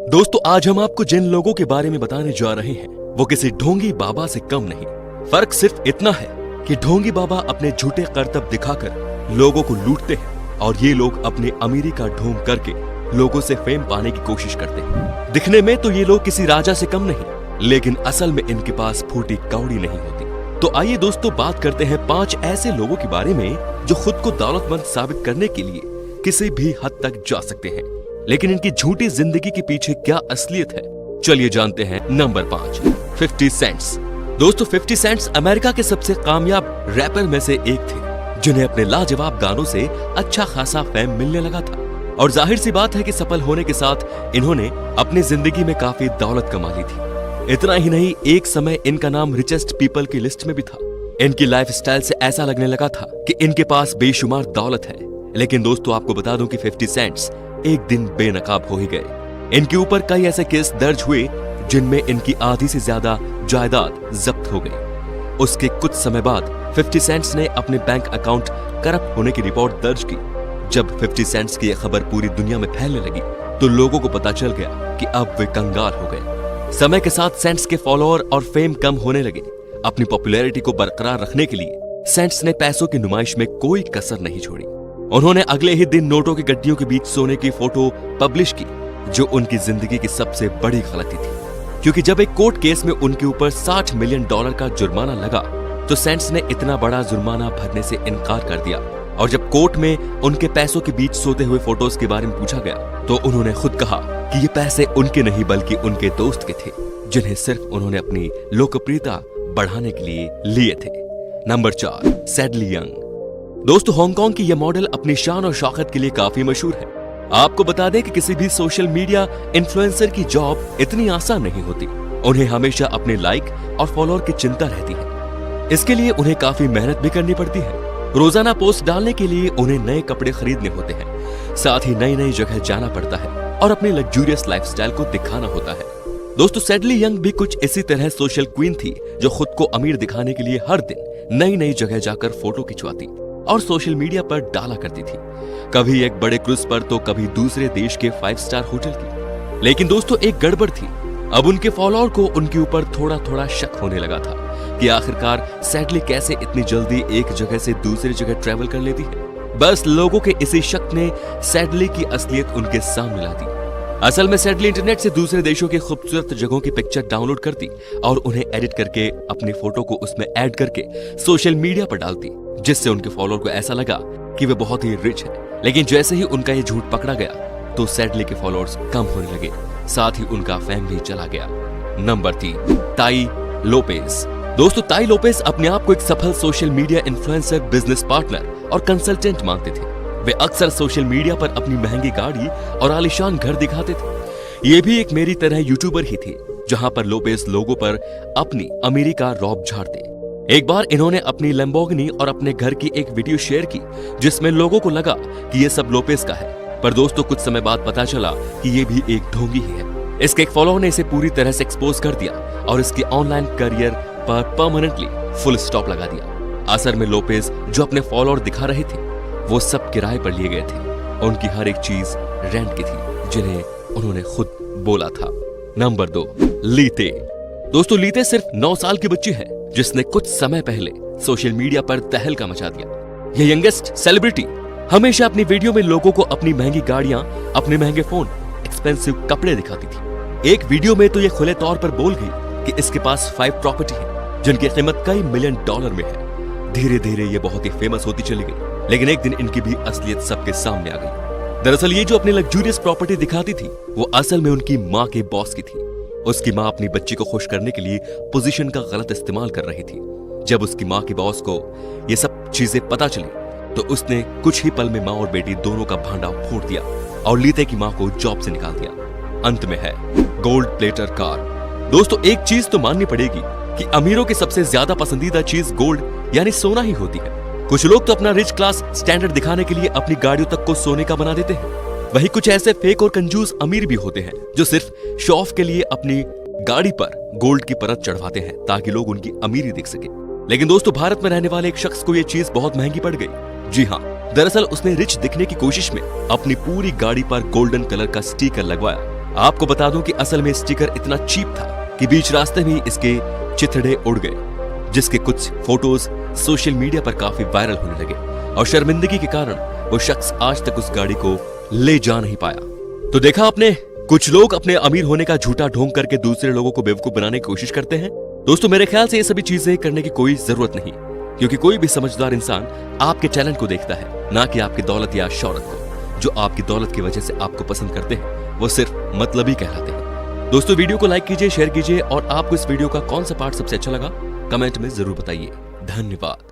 दोस्तों आज हम आपको जिन लोगों के बारे में बताने जा रहे हैं वो किसी ढोंगी बाबा से कम नहीं। फर्क सिर्फ इतना है कि ढोंगी बाबा अपने झूठे करतब दिखाकर लोगों को लूटते हैं और ये लोग अपने अमीरी का ढोंग करके लोगों से फेम पाने की कोशिश करते हैं। दिखने में तो ये लोग किसी राजा से कम नहीं, लेकिन असल में इनके पास फूटी कौड़ी नहीं होती। तो आइए दोस्तों बात करते हैं 5 ऐसे लोगों के बारे में जो खुद को दौलतमंद साबित करने के लिए किसी भी हद तक जा सकते हैं, लेकिन इनकी झूठी जिंदगी के पीछे क्या असलियत है, चलिए जानते हैं। Number 5, 50 cents. दोस्तों 50 सेंट्स अमेरिका के सबसे कामयाब रैपर में से एक थे, जिन्हें अपने लाजवाब गानों से अच्छा खासा फेम मिलने लगा था। और जाहिर सी बात है कि सफल होने के साथ इन्होंने अपनी जिंदगी में काफी दौलत कमा ली थी। इतना ही नहीं, एक समय इनका नाम रिचेस्ट पीपल की लिस्ट में भी था। इनकी लाइफस्टाइल से ऐसा लगने लगा था कि इनके पास बेशुमार दौलत है। लेकिन दोस्तों आपको बता दूं कि 50 सेंट्स एक दिन बेनकाब हो ही गए। इनके ऊपर कई ऐसे केस दर्ज हुए जिनमें इनकी आधी से ज्यादा जायदाद जब्त हो गई। उसके कुछ समय बाद 50 सेंट्स ने अपने बैंक अकाउंट करप्ट होने की रिपोर्ट दर्ज की। जब 50 सेंट्स की यह खबर पूरी दुनिया में फैलने लगी तो लोगों को पता चल गया कि अब वे कंगाल हो गए। समय के साथ सेंट्स के फॉलोअर और फेम कम होने लगे। अपनी पॉपुलैरिटी को बरकरार रखने के लिए सेंट्स ने पैसों की नुमाइश में कोई कसर नहीं छोड़ी। उन्होंने अगले ही दिन नोटों की गड्डियों के बीच सोने की फोटो पब्लिश की, जो उनकी जिंदगी की सबसे बड़ी गलती थी। क्योंकि जब एक कोर्ट केस में उनके ऊपर $60 मिलियन का जुर्माना लगा तो सेंट्स ने इतना बड़ा जुर्माना भरने से इनकार कर दिया। और जब कोर्ट में उनके पैसों के बीच सोते हुए फोटोज के बारे में पूछा गया तो उन्होंने खुद कहा कि ये पैसे उनके नहीं बल्कि उनके दोस्त के थे, जिन्हें सिर्फ उन्होंने अपनी लोकप्रियता बढ़ाने के लिए लिए थे। Number 4, sadly young. दोस्तों हांगकांग की यह मॉडल अपनी शान और शौकत के लिए काफी मशहूर है। आपको बता दें कि किसी भी सोशल मीडिया इन्फ्लुएंसर की जॉब इतनी आसान नहीं होती। उन्हें हमेशा अपने लाइक और फॉलोअर की चिंता रहती है। इसके लिए उन्हें काफी मेहनत भी करनी पड़ती है। रोजाना पोस्ट डालने के लिए उन्हें नए कपड़े खरीदने होते हैं, साथ ही नई नई जगह जाना पड़ता है और अपनी लग्जूरियस लाइफस्टाइल को दिखाना होता है। दोस्तों सैडली यंग भी कुछ इसी तरह सोशल क्वीन थी, जो खुद को अमीर दिखाने के लिए हर दिन नई नई जगह जाकर फोटो खिंचवाती और सोशल मीडिया पर डाला करती थी। कभी एक बड़े क्रूज पर तो कभी दूसरे देश के 5 स्टार होटल की। लेकिन दोस्तों एक गड़बड़ थी। अब उनके फॉलोअर को उनके ऊपर थोड़ा थोड़ा शक होने लगा था कि आखिरकार सैडली कैसे इतनी जल्दी एक जगह से दूसरी जगह ट्रैवल कर लेती है। बस लोगों के इसी शक ने सैडली की असलियत उनके सामने ला दी। असल में सैडली इंटरनेट से दूसरे देशों की खूबसूरत जगहों की पिक्चर डाउनलोड करती और उन्हें एडिट करके अपनी फोटो को उसमें ऐड करके सोशल मीडिया पर डालती, जिससे उनके फॉलोअर को ऐसा लगा कि वे बहुत ही रिच है। लेकिन जैसे ही उनका ये झूठ पकड़ा गया तो सैडली के फॉलोअर्स कम होने लगे, साथ ही उनका फेम भी चला गया। नंबर 3, ताई लोपेज। दोस्तों ताई लोपेज अपने आप को एक सफल social media influencer, business partner और कंसल्टेंट मानते थे। वे अक्सर सोशल मीडिया पर अपनी महंगी गाड़ी और आलीशान घर दिखाते थे। ये भी एक मेरी तरह यूट्यूबर ही थी, जहां पर लोपेज लोगों पर अपनी अमीरी का रौब झाड़ते। एक बार इन्होंने अपनी लैम्बोर्गिनी और अपने घर की एक वीडियो शेयर की, जिसमें लोगों को लगा कि ये सब लोपेज का है। पर दोस्तों कुछ समय बाद पता चला कि ये भी एक ढोंगी ही है। इसके एक फॉलोअर ने इसे पूरी तरह से एक्सपोज कर दिया और इसके ऑनलाइन करियर पर परमानेंटली फुल स्टॉप लगा दिया। असल में लोपेज जो अपने फॉलोअर दिखा रहे थे वो सब किराए पर लिए गए थे। उनकी हर एक चीज रेंट की थी, जिन्हें उन्होंने खुद बोला था। नंबर 2, लीते। दोस्तों लीते सिर्फ 9 साल की बच्ची है, जिसने कुछ समय पहले सोशल मीडिया पर तहलका मचा दिया। यह यंगेस्ट सेलिब्रिटी हमेशा अपनी वीडियो में लोगों को अपनी महंगी गाड़ियां, अपने महंगे फोन, एक्सपेंसिव कपड़े दिखाती थी। एक वीडियो में तो ये खुले तौर पर बोल गई कि इसके पास 5 प्रॉपर्टी है, जिनकी कीमत कई $मिलियन में है। धीरे धीरे ये बहुत ही फेमस होती चली गई, लेकिन एक दिन इनकी भी असलियत सबके सामने आ गई। दरअसल ये जो अपनी लग्जूरियस प्रॉपर्टी दिखाती थी वो असल में उनकी माँ के बॉस की थी। उसकी माँ अपनी बच्ची को खुश करने के लिए पोजीशन का गलत इस्तेमाल कर रही थी। जब उसकी माँ के बॉस को ये सब चीजें पता चली तो उसने कुछ ही पल में माँ और बेटी दोनों का भांडा फोड़ दिया और लीते की माँ को जॉब से निकाल दिया। अंत में है गोल्ड प्लेटर कार। दोस्तों एक चीज तो माननी पड़ेगी कि अमीरों की सबसे ज्यादा पसंदीदा चीज गोल्ड यानी सोना ही होती है। कुछ लोग तो अपना रिच क्लास स्टैंडर्ड दिखाने के लिए अपनी गाड़ियों तक को सोने का बना देते हैं। वहीं कुछ ऐसे फेक और कंजूस अमीर भी होते हैं जो सिर्फ शो ऑफ के लिए अपनी गाड़ी पर गोल्ड की परत चढ़वाते हैं ताकि लोग उनकी अमीरी देख सके। लेकिन दोस्तों भारत में रहने वाले एक शख्स को यह चीज बहुत महंगी पड़ गई। जी हाँ, दरअसल उसने रिच दिखने की कोशिश में अपनी पूरी गाड़ी पर गोल्डन कलर का स्टिकर लगवाया। आपको बता दूं कि असल में स्टिकर इतना चीप था कि बीच रास्ते में इसके चिथड़े उड़ गए, जिसके कुछ फोटोज सोशल मीडिया पर काफी वायरल होने लगे और शर्मिंदगी के कारण वो शख्स आज तक उस गाड़ी को ले जा नहीं पाया। तो देखा आपने, कुछ लोग अपने अमीर होने का झूठा ढोंग करके दूसरे लोगों को बेवकूफ बनाने की कोशिश करते हैं। दोस्तों मेरे ख्याल से ये सभी चीजें करने की कोई जरूरत नहीं, क्योंकि कोई भी समझदार इंसान आपके टैलेंट को देखता है, ना कि आपकी दौलत या शौहरत को। जो आपकी दौलत की वजह से आपको पसंद करते हैं वो सिर्फ मतलबी कहलाते हैं। दोस्तों वीडियो को लाइक कीजिए, शेयर कीजिए और आपको इस वीडियो का कौन सा पार्ट सबसे अच्छा लगा कमेंट में जरूर बताइए। धन्यवाद।